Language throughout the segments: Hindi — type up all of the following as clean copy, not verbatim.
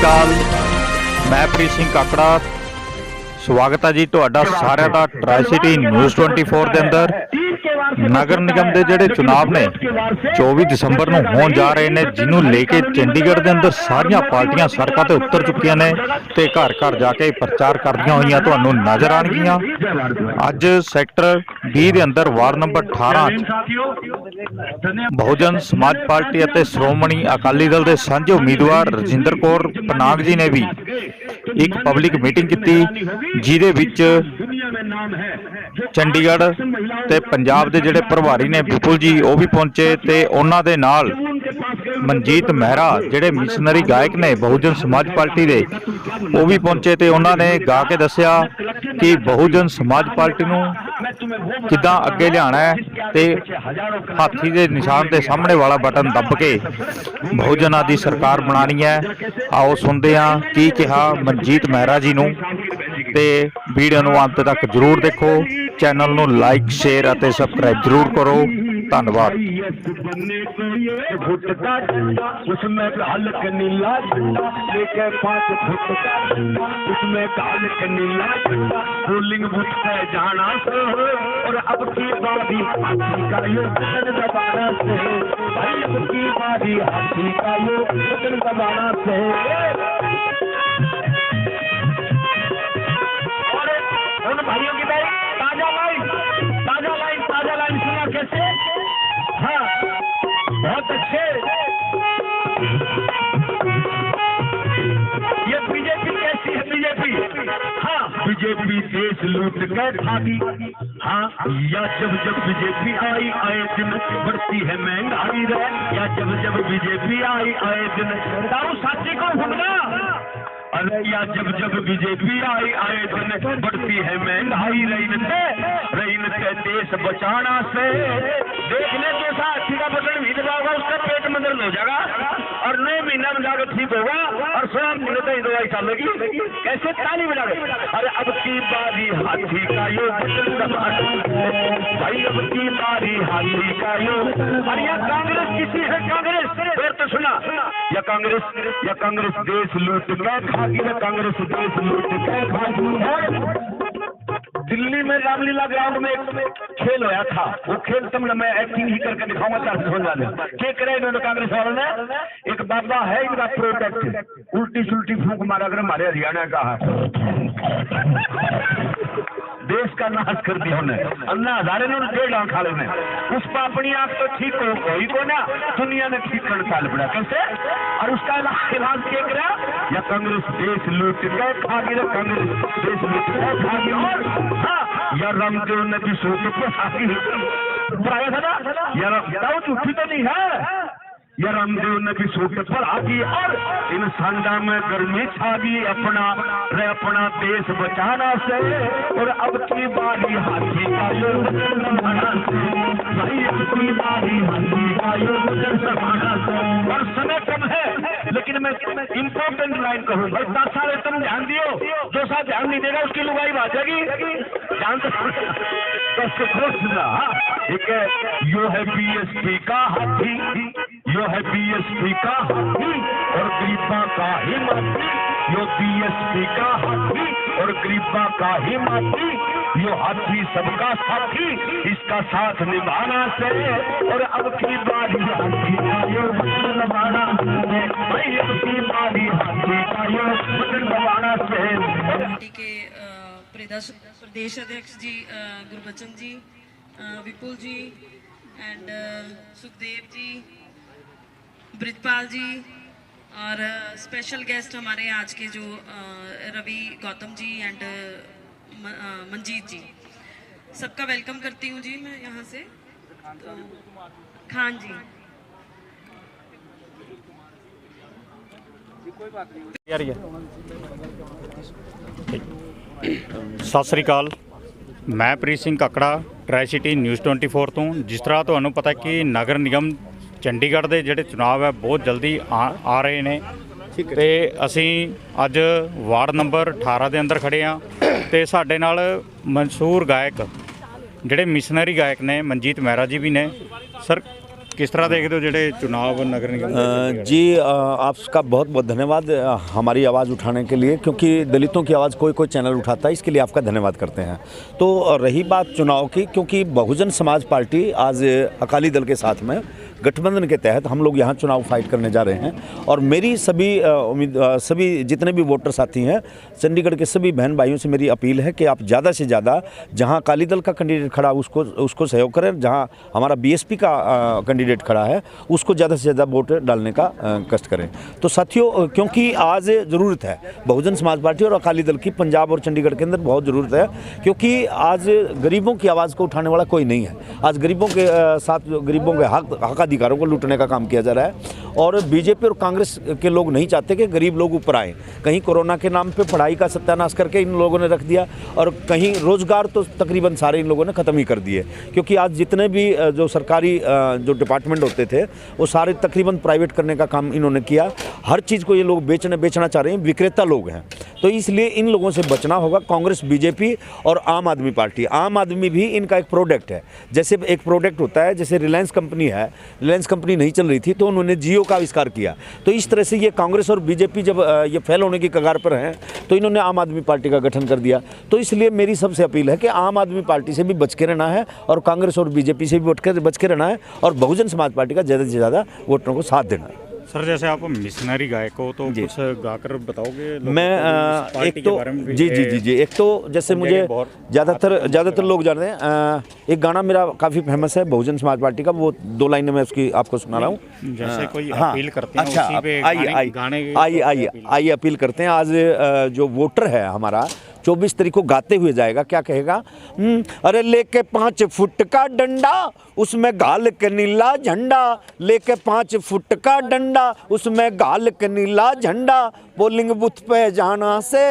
अकाल, मैं प्रीत सिंह काकड़ा। स्वागत है जी तुहाडा सारिਆਂ ਦਾ ट्राई सिटी न्यूज़ 24 के अंदर। नगर निगम के जोड़े चुनाव ने 24 दिसंबर को होने जा रहे हैं, जिन्हों लेके चंडीगढ़ के अंदर सारिया पार्टियां सड़कों पर उतर चुकिया ने ते घर घर जाके प्रचार करदियां हुई तुहानूं नज़र आउणगियां। अज सैक्टर 20 के अंदर ward number 18 Bahujan Samaj party और श्रोमणी अकाली दल के सांझे उम्मीदवार रजिंदर कौर पनाग जी ने भी एक पब्लिक मीटिंग की, जिहदे विच चंडीगढ़ ते पंजाब के जिहड़े प्रभारी ने विपुल जी वो भी पहुंचे ते उन्हां दे नाल मनजीत मेहरा जिहड़े मिशनरी गायक ने बहुजन समाज पार्टी के वो भी पहुंचे ते उन्होंने गा के दस्सिया कि बहुजन समाज पार्टी नूं किदां अगे लियाना है ते हाथी के निशान के सामने वाला बटन दब के बहुजना की सरकार बनानी है। आओ सुनते हैं की कहा मनजीत मेहरा जी नूं ते वीडियो नूं अंत तक जरूर देखो। चैनल नूं लाइक शेयर और सबसक्राइब जरूर करो। धन्यवाद। और अब की बारी हाथी का यो बटन दबाना से, भाई अब की बारी हाथी का यो बटन दबाना से। और उन भाइयों की भाई ताजा लाइन सुना कैसे? हाँ बहुत अच्छे। ये बीजेपी कैसी है? बीजेपी हाँ बीजेपी देश लूट कर खाती। हाँ या जब जब बीजेपी आई आए दिन बढ़ती है महंगाई रे, या जब जब बीजेपी आई आए दिन दारू साथी को भुगना। अरे या जब जब बीजेपी आई आए दिन बढ़ती है महंगाई। रहीन से देश बचाना से देखने के साथ का बटन भी दबाओगा उसका पेट में दर्द हो जाएगा और 9 महीना में जाकर ठीक होगा और 16 महीने तक दवाई चलेगी। कैसे ताली बजा रहे? अरे अब की बारी हाथी का यो बटन दबाना, भाई अब की बारी हाथी का यो। अरे या कांग्रेस किसी है? कांग्रेस फिर तो सुना, या कांग्रेस देश लूट के खागी, या कांग्रेस देश लूट के खागी। दिल्ली में रामलीला ग्राउंड में एक खेल होया था, वो खेल तुम मैं एक्टिंग ही करके दिखाऊंगा। क्या करे इन्होंने कांग्रेस वालों ने? एक बाबा है इनका प्रोटेक्ट, उल्टी सुल्टी फूंक मारा कर हमारे हरियाणा का देश का नाश कर दिया उन्हें। अन्ना हजारे ने 1.5 आंख खाले ने उस पर अपनी आंख तो ठीक हो को ना दुनिया ने ठीक करने साल पड़ा कैसे? और उसका इलाज क्या करा? या कांग्रेस देश लूट के खागी, या कांग्रेस देश लूट के खागी। और हाँ या रामदेव ने भी सोच पर खागी बनाया था ना, या झूठी तो नहीं है। या रामदेव ने भी सोच पर आगी और इन सांडा में गर्मी छागी अपना देश बचाना से। और अब की बारी हाथी का यो जमाना से, भाई अब की बारी हाथी का यो जमाना से। और समय कम है लेकिन मैं इम्पोर्टेंट लाइन कहूँ भाई, 10 साल तुम ध्यान दियो, जो सा ध्यान नहीं देगा उसकी लुगाई भाजेगी। ध्यान तो खोज सुना। एक यो है बीएसपी का हाथी, यो है बीएसपी का हाथी और गरीबा का ही माथी। यो बीएसपी का हाथी और गरीबा का ही माथी। यो हाथी सबका साथी, इसका साथ निभाना से। और अब की बारी हाथी का यो बटन दबाना से, भाई अब की बारी हाथी का यो बटन दबाना से। पार्टी के प्रदेश अध्यक्ष जी गुरबचन जी, विपुल जी एंड सुखदेव जी, ब्रिजपाल जी और स्पेशल गेस्ट हमारे आज के जो रवि गौतम जी एंड मंजीत जी, सबका वेलकम करती हूँ जी मैं यहाँ से। तो खान जी सत श्री अकाल, मैं प्रीत सिंह काकड़ा ट्राई सिटी न्यूज़ 24 तो। जिस तरह तो पता कि नगर निगम चंडीगढ़ के जोड़े चुनाव है बहुत जल्दी आ रहे हैं ते असी अज वार्ड नंबर 18 के अंदर खड़े हाँ तो साडे नाल मशहूर गायक जोड़े मिशनरी गायक ने मनजीत मेहरा जी भी ने। सर किस तरह देखते हो ਜਿਹੜੇ चुनाव नगर निगम ਦੇ? जी आपका बहुत बहुत धन्यवाद हमारी आवाज़ उठाने के लिए, क्योंकि दलितों की आवाज़ कोई कोई चैनल उठाता है, इसके लिए आपका धन्यवाद करते हैं। तो रही बात चुनाव की, क्योंकि बहुजन समाज पार्टी आज अकाली दल के साथ में गठबंधन के तहत हम लोग यहाँ चुनाव फाइट करने जा रहे हैं। और मेरी सभी जितने भी वोटर साथी हैं, चंडीगढ़ के सभी बहन भाइयों से मेरी अपील है कि आप ज़्यादा से ज़्यादा जहाँ अकाली दल का कैंडिडेट खड़ा उसको सहयोग करें, जहाँ हमारा बीएसपी का कैंडिडेट खड़ा है उसको ज़्यादा से ज़्यादा वोट डालने का कष्ट करें। तो साथियों, क्योंकि आज ज़रूरत है बहुजन समाज पार्टी और अकाली दल की पंजाब और चंडीगढ़ के अंदर बहुत ज़रूरत है, क्योंकि आज गरीबों की आवाज़ को उठाने वाला कोई नहीं है। आज गरीबों के साथ गरीबों के हक अधिकारों को लूटने का काम किया जा रहा है। और बीजेपी और कांग्रेस के लोग नहीं चाहते कि गरीब लोग ऊपर आए। कहीं कोरोना के नाम पे पढ़ाई का सत्यानाश करके इन लोगों ने रख दिया, और कहीं रोजगार तो तकरीबन सारे इन लोगों ने ख़त्म ही कर दिए। क्योंकि आज जितने भी जो सरकारी जो डिपार्टमेंट होते थे वो सारे तकरीबन प्राइवेट करने का काम इन्होंने किया। हर चीज़ को ये लोग बेचना चाह रहे हैं, विक्रेता लोग हैं। तो इसलिए इन लोगों से बचना होगा। कांग्रेस, बीजेपी और आम आदमी पार्टी, आम आदमी भी इनका एक प्रोडक्ट है। जैसे एक प्रोडक्ट होता है, जैसे रिलायंस कंपनी है, रिलायंस कंपनी नहीं चल रही थी तो उन्होंने जियो का आविष्कार किया। तो इस तरह से ये कांग्रेस और बीजेपी जब ये फेल होने की कगार पर हैं तो इन्होंने आम आदमी पार्टी का गठन कर दिया। तो इसलिए मेरी सबसे अपील है कि आम आदमी पार्टी से भी बच के रहना है, और कांग्रेस और बीजेपी से भी बच के रहना है, और बहुजन समाज पार्टी का ज़्यादा से ज़्यादा वोटरों को साथ देना है। सर, जैसे आप मिशनरी गायक हो तो कुछ गाकर बताओगे? मैं एक तो जी एक तो जैसे मुझे ज़्यादातर लोग जानते हैं, एक गाना मेरा काफ़ी फेमस है बहुजन समाज पार्टी का, वो 2 लाइनें मैं उसकी आपको सुना रहा हूँ। जैसे कोई अपील करते हैं, अच्छा, उसी पे आइए अपील करते हैं। आज जो वोटर है हमारा 24 तारीख को गाते हुए जाएगा, क्या कहेगा? अरे लेके 5 फुट का डंडा, उसमें गाल के नीला झंडा, लेके 5 फुट का डंडा, उसमें गाल के नीला झंडा, पोलिंग बूथ पे जाना से,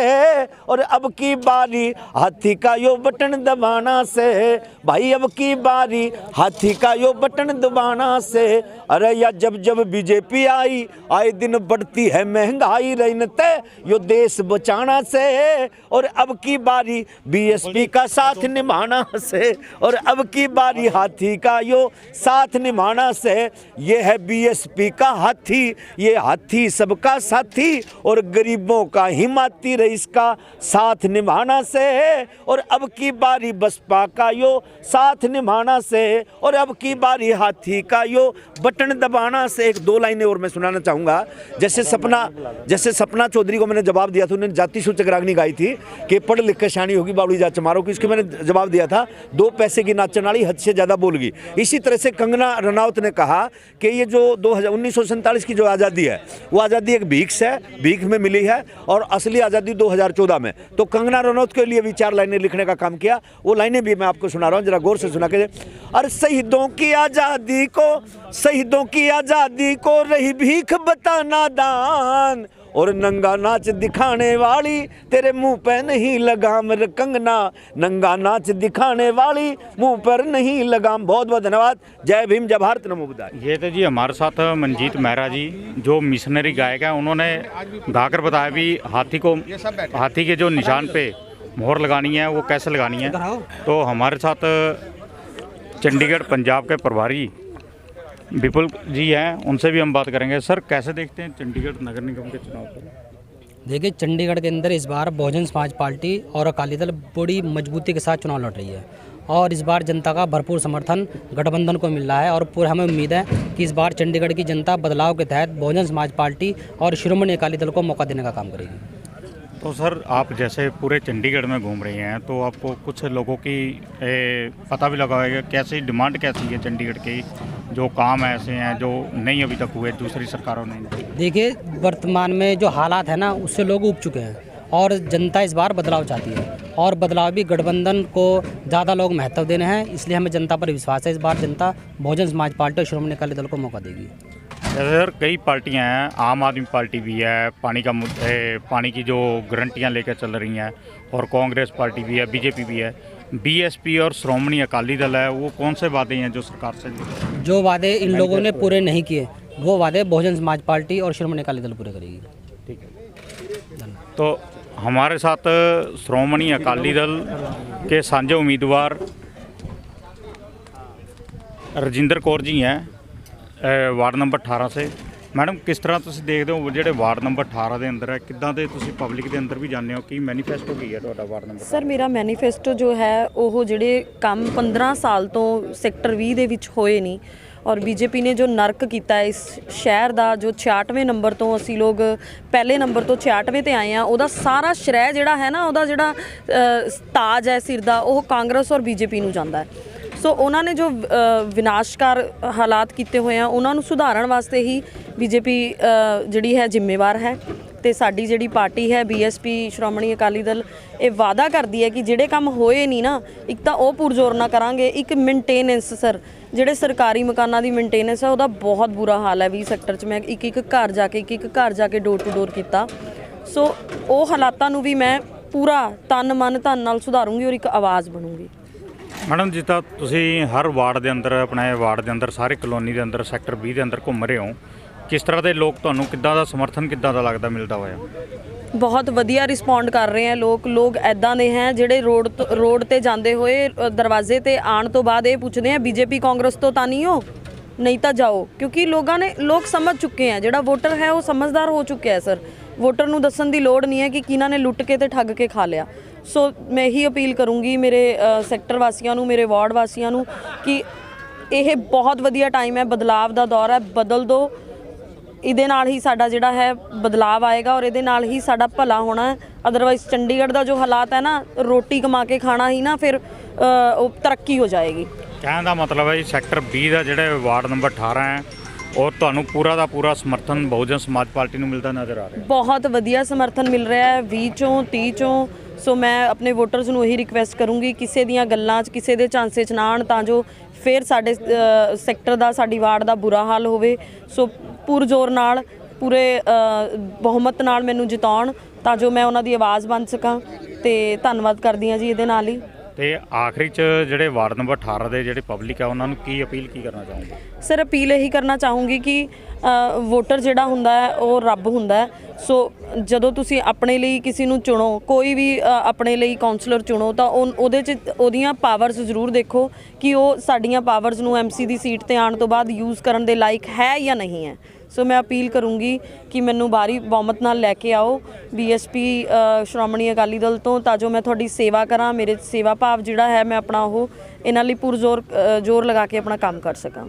और अब की बारी हाथी का यो बटन दबाना से, भाई अब की बारी हाथी का यो बटन दबाना से। अरे या जब बीजेपी आई, आए दिन बढ़ती है महंगाई, रहते यो देश बचाना से, और अब की बारी बीएसपी का साथ निभाना से, और अब की बारी हाथी का यो साथ निभाना से। ये है बीएसपी का हाथी, ये हाथी सबका साथी, और गरीबों का हिमाती रईस का साथ निभाना से, और अब की बारी बसपा का यो साथ निभाना से, और अब की बारी हाथी का यो बटन दबाना से। एक 2 लाइनें और मैं सुनाना चाहूँगा। जैसे सपना चौधरी को मैंने जवाब दिया था, उन्होंने जाति सूचक रागनी गाई थी कि पढ़ लिख के शानी होगी बावड़ी जात चमारों की, इसके मैंने जवाब दिया था 2 पैसे की नाचन वाली हद से ज़्यादा बोल गई। इसी तरह से कंगना रनौत ने कहा कि ये जो 1947 की जो आज़ादी है वो आज़ादी एक भीख है, भीख में मिली है, और असली आज़ादी 2014 में। तो कंगना रनौत के लिए भी 4 लाइनें लिखने का काम किया। वो लाइनें भी मैं आपको सुना रहा हूँ, जरा गौर से सुना के। अरे शहीदों की आज़ादी को रही भीख बताना दान, और नंगा नाच दिखाने वाली तेरे मुंह पे नहीं लगाम रे कंगना, नंगा नाच दिखाने वाली मुंह पर नहीं लगाम। बहुत बहुत धन्यवाद। जय भीम, जय भारत, नमो बुद्धाय। ये तो जी हमारे साथ मंजीत मेहरा जी, जो मिशनरी गायक हैं, उन्होंने गाकर बताया भी हाथी के जो निशान पे मोहर लगानी है वो कैसे लगानी है। तो हमारे साथ चंडीगढ़ पंजाब के प्रभारी विपुल जी हैं, उनसे भी हम बात करेंगे। सर, कैसे देखते हैं चंडीगढ़ नगर निगम के चुनाव को? देखिए, चंडीगढ़ के अंदर इस बार बहुजन समाज पार्टी और अकाली दल बड़ी मजबूती के साथ चुनाव लड़ रही है, और इस बार जनता का भरपूर समर्थन गठबंधन को मिल रहा है। और पूरा हमें उम्मीद है कि इस बार चंडीगढ़ की जनता बदलाव के तहत बहुजन समाज पार्टी और शिरोमणि अकाली दल को मौका देने का काम करेगी। तो सर, आप जैसे पूरे चंडीगढ़ में घूम रहे हैं, तो आपको कुछ लोगों की पता भी लगा होगा कैसी डिमांड कैसी है चंडीगढ़ की, जो काम ऐसे हैं जो नहीं अभी तक हुए दूसरी सरकारों ने? देखिए, वर्तमान में जो हालात है ना, उससे लोग उब चुके हैं, और जनता इस बार बदलाव चाहती है, और बदलाव भी गठबंधन को ज़्यादा लोग महत्व देने हैं। इसलिए हमें जनता पर विश्वास है, इस बार जनता बहुजन समाज पार्टी और शिरोमणि अकाली दल को मौका देगी। जैसे सर, कई पार्टियां हैं, आम आदमी पार्टी भी है, पानी की जो गारंटियां लेकर चल रही हैं, और कांग्रेस पार्टी भी है, बीजेपी भी है, बीएसपी और श्रोमणी अकाली दल है। वो कौन से वादे हैं जो सरकार से, जो वादे इन लोगों ने पूरे नहीं किए, वो वादे बहुजन समाज पार्टी और शिरोमणि अकाली दल पूरे करेगी। ठीक है। तो हमारे साथ श्रोमणी अकाली दल के साझे उम्मीदवार रजिंदर कौर जी हैं, ਵਾਰਡ ਨੰਬਰ 18 ਸੇ ਮੈਡਮ ਕਿਸ ਤਰ੍ਹਾਂ ਤੁਸੀਂ ਦੇਖਦੇ ਹੋ ਜਿਹੜੇ ਵਾਰਡ ਨੰਬਰ 18 ਦੇ ਅੰਦਰ ਹੈ ਕਿੱਦਾਂ ਦੇ ਤੁਸੀਂ ਪਬਲਿਕ ਦੇ ਅੰਦਰ ਵੀ ਜਾਂਦੇ ਹੋ ਕੀ ਮੈਨੀਫੈਸਟੋ ਕੀ ਹੈ ਤੁਹਾਡਾ ਵਾਰਡ ਨੰਬਰ ਸਰ ਮੇਰਾ ਮੈਨੀਫੈਸਟੋ ਜੋ ਹੈ ਉਹ ਜਿਹੜੇ ਕੰਮ 15 ਸਾਲ ਤੋਂ ਸੈਕਟਰ 20 ਦੇ ਵਿੱਚ ਹੋਏ ਨਹੀਂ ਔਰ ਬੀਜੇਪੀ ਨੇ ਜੋ ਨਰਕ ਕੀਤਾ ਹੈ ਇਸ ਸ਼ਹਿਰ ਦਾ ਜੋ 66ਵੇਂ ਨੰਬਰ ਤੋਂ ਅਸੀਂ ਲੋਕ ਪਹਿਲੇ ਨੰਬਰ ਤੋਂ 66ਵੇਂ ਤੇ ਆਏ ਆ ਉਹਦਾ ਸਾਰਾ ਸ਼੍ਰੈ ਜਿਹੜਾ ਹੈ ਨਾ ਉਹਦਾ ਜਿਹੜਾ ਤਾਜ ਹੈ ਸਿਰ ਦਾ ਉਹ ਕਾਂਗਰਸ ਔਰ ਬੀਜੇਪੀ ਨੂੰ ਜਾਂਦਾ ਹੈ। ਸੋ ਉਹਨਾਂ ਨੇ ਜੋ ਵਿਨਾਸ਼ਕਾਰ ਹਾਲਾਤ ਕੀਤੇ ਹੋਏ ਆ ਉਹਨਾਂ ਨੂੰ ਸੁਧਾਰਨ ਵਾਸਤੇ ਹੀ ਬੀਜੇਪੀ ਜਿਹੜੀ ਹੈ ਜ਼ਿੰਮੇਵਾਰ ਹੈ ਤੇ ਸਾਡੀ ਜਿਹੜੀ ਪਾਰਟੀ ਹੈ ਬੀਐਸਪੀ ਸ਼੍ਰੋਮਣੀ ਅਕਾਲੀ ਦਲ ਇਹ ਵਾਅਦਾ ਕਰਦੀ ਹੈ ਕਿ ਜਿਹੜੇ ਕੰਮ ਹੋਏ ਨਹੀਂ ਨਾ ਇੱਕ ਤਾਂ ਉਹ ਪੁਰਜ਼ੋਰ ਨਾ ਕਰਾਂਗੇ ਇੱਕ ਮੇਨਟੇਨੈਂਸ ਸਰ ਜਿਹੜੇ ਸਰਕਾਰੀ ਮਕਾਨਾਂ ਦੀ ਮੇਨਟੇਨੈਂਸ ਹੈ ਉਹਦਾ ਬਹੁਤ ਬੁਰਾ ਹਾਲ ਹੈ 20 ਸੈਕਟਰ 'ਚ ਮੈਂ ਇੱਕ ਘਰ ਜਾ ਕੇ ਡੋਰ ਟੂ ਡੋਰ ਕੀਤਾ ਸੋ ਉਹ ਹਾਲਾਤਾਂ ਨੂੰ ਵੀ ਮੈਂ ਪੂਰਾ ਤਨ ਮਨ ਧਨ ਨਾਲ ਸੁਧਾਰੂੰਗੀ ਔਰ ਇੱਕ ਆਵਾਜ਼ ਬਣੂੰਗੀ। ਮੈਡਮ ਜਿੱਦਾਂ ਤੁਸੀਂ ਹਰ ਵਾਰਡ ਦੇ ਅੰਦਰ ਆਪਣੇ ਵਾਰਡ ਦੇ ਅੰਦਰ ਸਾਰੇ ਕਲੋਨੀ ਦੇ ਅੰਦਰ ਸੈਕਟਰ 20 ਦੇ ਅੰਦਰ ਘੁੰਮ ਰਹੇ ਹੋ ਕਿਸ ਤਰ੍ਹਾਂ ਦੇ ਲੋਕ ਤੁਹਾਨੂੰ ਕਿੱਦਾਂ ਦਾ ਸਮਰਥਨ ਕਿੱਦਾਂ ਦਾ ਲੱਗਦਾ ਮਿਲਦਾ ਹੋਇਆ? ਬਹੁਤ ਵਧੀਆ ਰਿਸਪੌਂਡ ਕਰ ਰਹੇ ਹੈ ਲੋਕ ਐਦਾਂ ਦੇ ਹੈ ਜਿਹੜੇ ਰੋਡ ਤੇ ਜਾਂਦੇ ਹੋਏ ਦਰਵਾਜ਼ੇ ਤੇ ਆਉਣ ਤੋਂ ਬਾਅਦ ਇਹ ਪੁੱਛਦੇ ਆ ਬੀਜੇਪੀ ਕਾਂਗਰਸ ਤੋਂ ਤਾਂ ਨਹੀਂ ਹੋ ਨਹੀਂ ਤਾਂ ਜਾਓ ਕਿਉਂਕਿ ਲੋਕ ਸਮਝ ਚੁੱਕੇ ਹੈ ਜਿਹੜਾ ਵੋਟਰ ਹੈ ਉਹ ਸਮਝਦਾਰ ਹੋ ਚੁੱਕਿਆ ਹੈ ਸਰ ਵੋਟਰ ਨੂੰ ਦੱਸਣ ਦੀ ਲੋੜ ਨਹੀਂ ਹੈ ਕਿ ਕਿਹਨਾਂ ਨੇ ਲੁੱਟ ਕੇ ਤੇ ਠੱਗ ਕੇ ਖਾ ਲਿਆ। ਸੋ ਮੈਂ ਇਹੀ ਅਪੀਲ ਕਰੂੰਗੀ ਮੇਰੇ ਸੈਕਟਰ ਵਾਸੀਆਂ ਨੂੰ ਮੇਰੇ ਵਾਰਡ ਵਾਸੀਆਂ ਨੂੰ ਕਿ ਇਹ ਬਹੁਤ ਵਧੀਆ ਟਾਈਮ ਹੈ ਬਦਲਾਵ ਦਾ ਦੌਰ ਹੈ ਬਦਲ ਦਿਓ ਇਹਦੇ ਨਾਲ ਹੀ ਸਾਡਾ ਜਿਹੜਾ ਹੈ ਬਦਲਾਵ ਆਏਗਾ ਔਰ ਇਹਦੇ ਨਾਲ ਹੀ ਸਾਡਾ ਭਲਾ ਹੋਣਾ ਹੈ। ਅਦਰਵਾਈਜ਼ ਚੰਡੀਗੜ੍ਹ ਦਾ ਜੋ ਹਾਲਾਤ ਹੈ ਨਾ ਰੋਟੀ ਕਮਾ ਕੇ ਖਾਣਾ ਹੀ ਨਾ ਫਿਰ ਉਹ ਤਰੱਕੀ ਹੋ ਜਾਏਗੀ। ਕਹਿਣ ਦਾ ਮਤਲਬ ਹੈ ਜੀ ਸੈਕਟਰ 20 ਦਾ ਜਿਹੜਾ ਵਾਰਡ ਨੰਬਰ 18 ਹੈ ਉਹ ਤੁਹਾਨੂੰ ਪੂਰਾ ਦਾ ਪੂਰਾ ਸਮਰਥਨ ਬਹੁਜਨ ਸਮਾਜ ਪਾਰਟੀ ਨੂੰ ਮਿਲਦਾ ਨਜ਼ਰ ਆ ਰਿਹਾ ਬਹੁਤ ਵਧੀਆ ਸਮਰਥਨ ਮਿਲ ਰਿਹਾ ਹੈ 20 ਚੋਂ 30 ਚੋਂ। ਸੋ ਮੈਂ ਆਪਣੇ ਵੋਟਰਸ ਨੂੰ ਇਹੀ ਰਿਕਵੈਸਟ ਕਰੂੰਗੀ ਕਿਸੇ ਦੀਆਂ ਗੱਲਾਂ 'ਚ ਕਿਸੇ ਦੇ ਝਾਂਸੇ 'ਚ ਨਾ ਆਉਣ ਤਾਂ ਜੋ ਫਿਰ ਸਾਡੇ ਸੈਕਟਰ ਦਾ ਸਾਡੀ ਵਾਰਡ ਦਾ ਬੁਰਾ ਹਾਲ ਹੋਵੇ। ਸੋ ਪੁਰਜ਼ੋਰ ਨਾਲ ਪੂਰੇ ਬਹੁਮਤ ਨਾਲ ਮੈਨੂੰ ਜਿਤਾਉਣ ਤਾਂ ਜੋ ਮੈਂ ਉਹਨਾਂ ਦੀ ਆਵਾਜ਼ ਬਣ ਸਕਾਂ ਤੇ ਧੰਨਵਾਦ ਕਰਦੀ ਹਾਂ ਜੀ ਇਹਦੇ ਨਾਲ ਹੀ। ਤੇ ਆਖਰੀ 'ਚ ਜਿਹੜੇ ਵਾਰਡ ਨੰਬਰ 18 ਦੇ ਜਿਹੜੇ ਪਬਲਿਕ ਹੈ ਉਹਨਾਂ ਨੂੰ ਕੀ ਅਪੀਲ ਕੀ ਕਰਨਾ ਚਾਹੋਗੇ? ਸਰ ਅਪੀਲ ਇਹੀ ਕਰਨਾ ਚਾਹੂੰਗੀ ਕਿ ਵੋਟਰ ਜਿਹੜਾ ਹੁੰਦਾ ਹੈ ਉਹ ਰੱਬ ਹੁੰਦਾ ਹੈ। ਸੋ ਜਦੋਂ ਤੁਸੀਂ ਆਪਣੇ ਲਈ ਕਿਸੇ ਨੂੰ ਚੁਣੋ ਕੋਈ ਵੀ ਆਪਣੇ ਲਈ ਕਾਉਂਸਲਰ ਚੁਣੋ ਤਾਂ ਉਹਦੇ 'ਚ ਉਹਦੀਆਂ ਪਾਵਰਸ ਜ਼ਰੂਰ ਦੇਖੋ ਕਿ ਉਹ ਸਾਡੀਆਂ ਪਾਵਰਸ ਨੂੰ ਐਮਸੀ ਦੀ ਸੀਟ ਤੇ ਆਉਣ ਤੋਂ ਬਾਅਦ ਯੂਜ਼ ਕਰਨ ਦੇ ਲਾਇਕ ਹੈ ਜਾਂ ਨਹੀਂ ਹੈ। ਸੋ ਮੈਂ ਅਪੀਲ ਕਰੂੰਗੀ ਕਿ ਮੈਨੂੰ ਭਾਰੀ ਬਹੁਮਤ ਨਾਲ ਲੈ ਕੇ ਆਓ ਬੀਐਸਪੀ ਸ਼੍ਰੋਮਣੀ ਅਕਾਲੀ ਦਲ ਤੋਂ ਤਾਂ ਜੋ ਮੈਂ ਤੁਹਾਡੀ ਸੇਵਾ ਕਰਾਂ ਮੇਰੇ ਸੇਵਾ ਭਾਵ ਜਿਹੜਾ ਹੈ ਮੈਂ ਆਪਣਾ ਉਹ ਇਹਨਾਂ ਲਈ ਜ਼ੋਰ ਲਗਾ ਕੇ ਆਪਣਾ ਕੰਮ ਕਰ ਸਕਾਂ।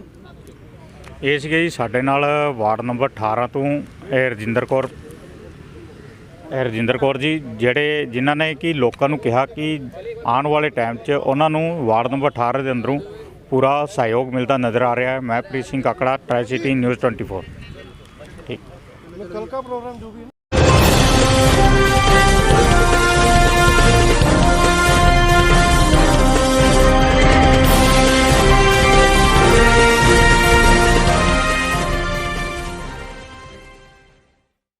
ਇਹ ਸੀਗੇ ਜੀ ਸਾਡੇ ਨਾਲ ਵਾਰਡ ਨੰਬਰ 18 ਤੋਂ ਰਜਿੰਦਰ ਕੌਰ ਜੀ ਜਿਨ੍ਹਾਂ ਨੇ ਕਿ ਲੋਕਾਂ ਨੂੰ ਕਿਹਾ ਕਿ ਆਉਣ ਵਾਲੇ ਟਾਈਮ 'ਚ ਉਹਨਾਂ ਨੂੰ ਵਾਰਡ ਨੰਬਰ 18 ਦੇ ਅੰਦਰੋਂ ਪੂਰਾ ਸਹਿਯੋਗ ਮਿਲਦਾ ਨਜ਼ਰ ਆ ਰਿਹਾ ਹੈ। ਮੈਂ Preet Singh ਕਾਕੜਾ try city news 24 ਠੀਕ।